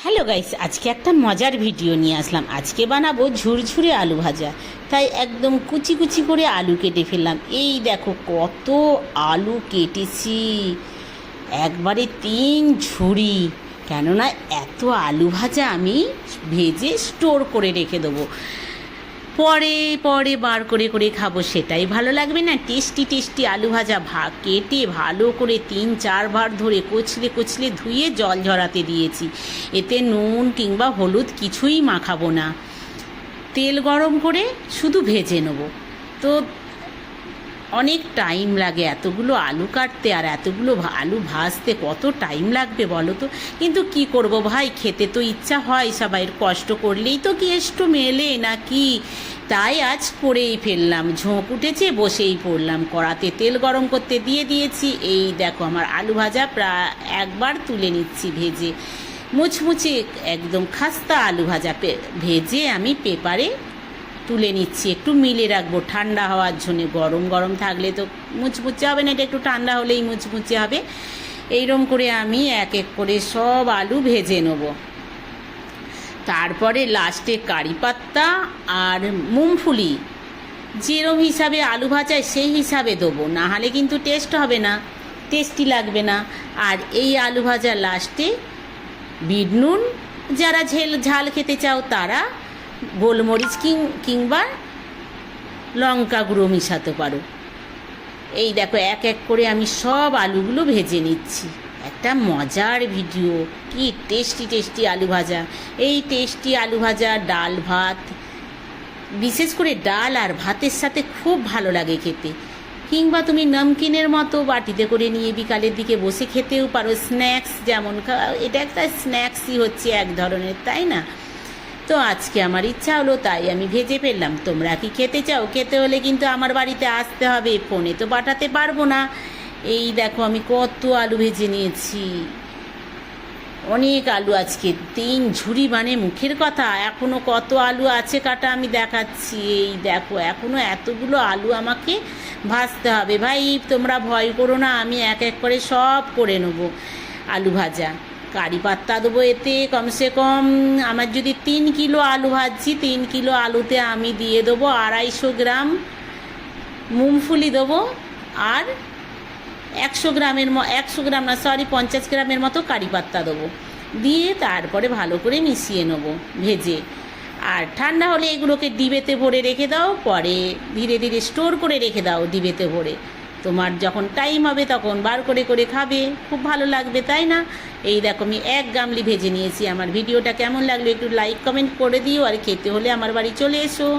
Hello guys, আজকে একটা মজার ভিডিও নিয়ে আসলাম। আজকে বানাবো ঝুরঝুরে আলু ভাজা। তাই একদম কুচি কুচি করে আলু কেটে ফেললাম। এই দেখো কত আলু কেটেছি, একবারে 3 ঝুড়ি। কেননা এত আলু ভাজা আমি ভেজে স্টোর করে রেখে দেবো, পরে পরে বার করে করে খাবো, সেটাই ভালো লাগবে না? টেস্টি টেস্টি আলু ভাজা কেটে ভালো করে 3-4 বার ধরে কচলে কচলে ধুয়ে জল ঝরাতে দিয়েছি। এতে নুন কিংবা হলুদ কিছুই মাখাবো না, তেল গরম করে শুধু ভেজে নেব। তো অনেক টাইম লাগে এতগুলো আলু কাটতে, আর এতগুলো আলু ভাজতে কত টাইম লাগবে বলো তো? কিন্তু কি করব ভাই, খেতে তো ইচ্ছা হয় সবাইয়ের, কষ্ট করলেই তো কেষ্ট মেলে নাকি? তাই আজ করেই ফেললাম, ঝোঁক উঠেছে বসেই পড়লাম। কড়াতে তেল গরম করতে দিয়ে দিয়েছি। এই দেখো আমার আলু ভাজা প্রায় একবার তুলে নিচ্ছি ভেজে, মুচমুচে একদম খাস্তা আলু ভাজা ভেজে আমি পেপারে তুলে নিচ্ছি। একটু মিলে রাখবো ঠান্ডা হওয়ার জন্য, গরম গরম থাকলে তো মুচমুচে হবে না, এটা একটু ঠান্ডা হলেই মুচমুচে হবে। এইরকম করে আমি এক এক করে সব আলু ভেজে নেব। তারপরে লাস্টে কারি পাত্তা আর মুংফুলি যেরম হিসাবে আলু ভাজায় সেই হিসাবে দেবো, না হলে কিন্তু টেস্ট হবে না, টেস্টি লাগবে না। আর এই আলু ভাজা লাস্টে বিট নুন, যারা ঝাল খেতে চাও তারা গোলমরিচ কিংবা লঙ্কা গুঁড়ো মিশাতে পারো। এই দেখো এক এক করে আমি সব আলুগুলো ভেজে নিচ্ছি। একটা মজার ভিডিও, কি টেস্টি টেস্টি আলু ভাজা। এই টেস্টি আলু ভাজা ডাল ভাত, বিশেষ করে ডাল আর ভাতের সাথে খুব ভালো লাগে খেতে। কিংবা তুমি নমকিনের মতো বাটিতে করে নিয়ে বিকালের দিকে বসে খেতেও পারো, স্ন্যাক্স যেমন। এটা একটা স্ন্যাক্সই হচ্ছে এক ধরনের, তাই না? তো আজকে আমার ইচ্ছা হলো তাই আমি ভেজে ফেললাম। তোমরা কি খেতে চাও? খেতে হলে কিন্তু আমার বাড়িতে আসতে হবে, ফোনে তো পাঠাতে পারবো না। এই দেখো আমি কত আলু ভেজে নিয়েছি, অনেক আলু, আজকে 3 ঝুড়ি, মানে মুখের কথা। এখনও কত আলু আছে কাটা আমি দেখাচ্ছি। এই দেখো এখনও এতগুলো আলু আমাকে ভাজতে হবে। ভাই তোমরা ভয় করো না, আমি এক এক করে সব করে নেবো আলু ভাজা। কারি পাত্তা দেবো এতে কমসে কম, আমার যদি 3 কিলো আলু ভাজছি, 3 কিলো আলুতে আমি দিয়ে দেবো 250 গ্রাম মুংফুলি দেবো, আর 100 গ্রাম না, 50 গ্রামের মতো কারি পাত্তা দেবো। দিয়ে তারপরে ভালো করে মিশিয়ে নেবো ভেজে। আর ঠান্ডা হলে এগুলোকে ডিবেতে ভরে রেখে দাও, পরে ধীরে ধীরে স্টোর করে রেখে দাও ডিবেতে ভরে। তোমার যখন টাইম হবে তখন বার করে করে খাবে, খুব ভালো লাগবে, তাই না? এই দেখো আমি 1 গামলি ভেজে নিয়েছি। আমার ভিডিওটা কেমন লাগলো একটু লাইক কমেন্ট করে দিও, আর খেতে হলে আমার বাড়ি চলে এসো।